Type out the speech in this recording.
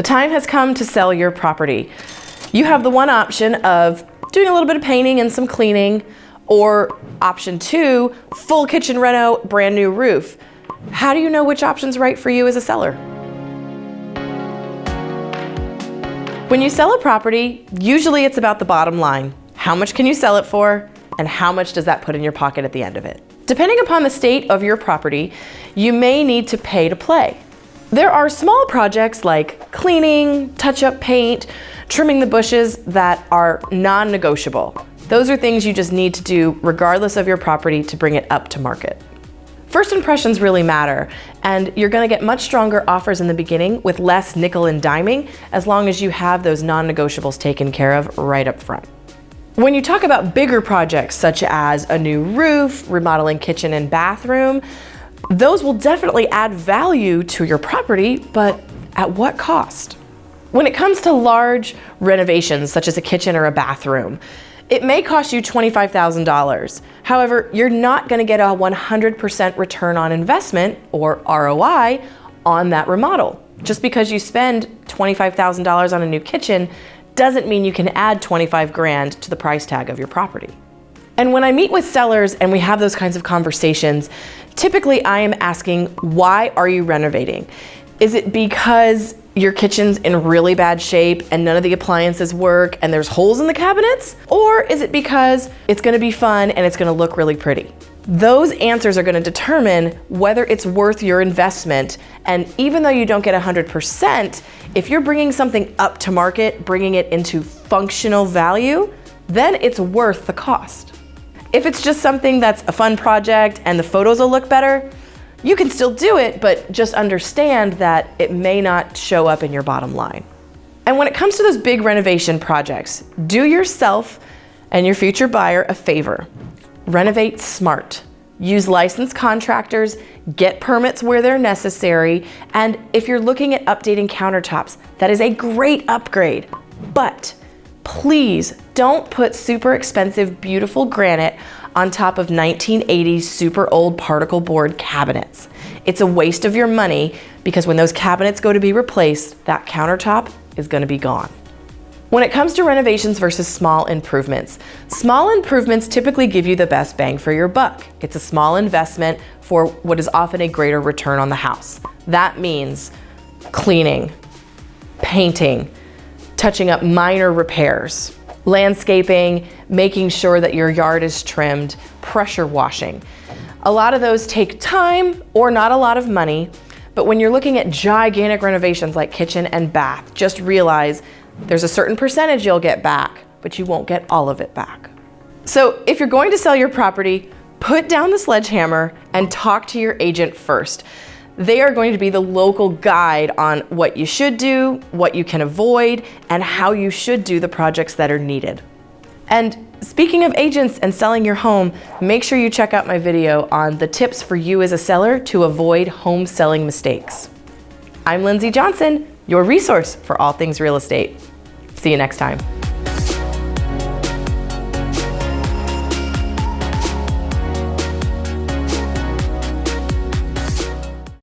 The time has come to sell your property. You have the one option of doing a little bit of painting and some cleaning, or option 2, full kitchen reno, brand new roof. How do you know which option's right for you as a seller? When you sell a property, usually it's about the bottom line. How much can you sell it for, and how much does that put in your pocket at the end of it? Depending upon the state of your property, you may need to pay to play. There are small projects like cleaning, touch-up paint, trimming the bushes that are non-negotiable. Those are things you just need to do regardless of your property to bring it up to market. First impressions really matter, and you're gonna get much stronger offers in the beginning with less nickel and diming as long as you have those non-negotiables taken care of right up front. When you talk about bigger projects such as a new roof, remodeling kitchen and bathroom, those will definitely add value to your property, but at what cost? When it comes to large renovations, such as a kitchen or a bathroom, it may cost you $25,000. However, you're not gonna get a 100% return on investment, or ROI, on that remodel. Just because you spend $25,000 on a new kitchen doesn't mean you can add 25 grand to the price tag of your property. And when I meet with sellers and we have those kinds of conversations, typically I am asking, why are you renovating? Is it because your kitchen's in really bad shape and none of the appliances work and there's holes in the cabinets? Or is it because it's gonna be fun and it's gonna look really pretty? Those answers are gonna determine whether it's worth your investment. And even though you don't get 100%, if you're bringing something up to market, bringing it into functional value, then it's worth the cost. If it's just something that's a fun project and the photos will look better, you can still do it, but just understand that it may not show up in your bottom line. And when it comes to those big renovation projects, do yourself and your future buyer a favor. Renovate smart. Use licensed contractors, get permits where they're necessary, and if you're looking at updating countertops, that is a great upgrade. But please don't put super expensive, beautiful granite on top of 1980s super old particle board cabinets. It's a waste of your money because when those cabinets go to be replaced, that countertop is gonna be gone. When it comes to renovations versus small improvements typically give you the best bang for your buck. It's a small investment for what is often a greater return on the house. That means cleaning, painting, touching up minor repairs, landscaping, making sure that your yard is trimmed, pressure washing. A lot of those take time or not a lot of money, but when you're looking at gigantic renovations like kitchen and bath, just realize there's a certain percentage you'll get back, but you won't get all of it back. So if you're going to sell your property, put down the sledgehammer and talk to your agent first. They are going to be the local guide on what you should do, what you can avoid, and how you should do the projects that are needed. And speaking of agents and selling your home, make sure you check out my video on the tips for you as a seller to avoid home selling mistakes. I'm Lindsey Johnson, your resource for all things real estate. See you next time.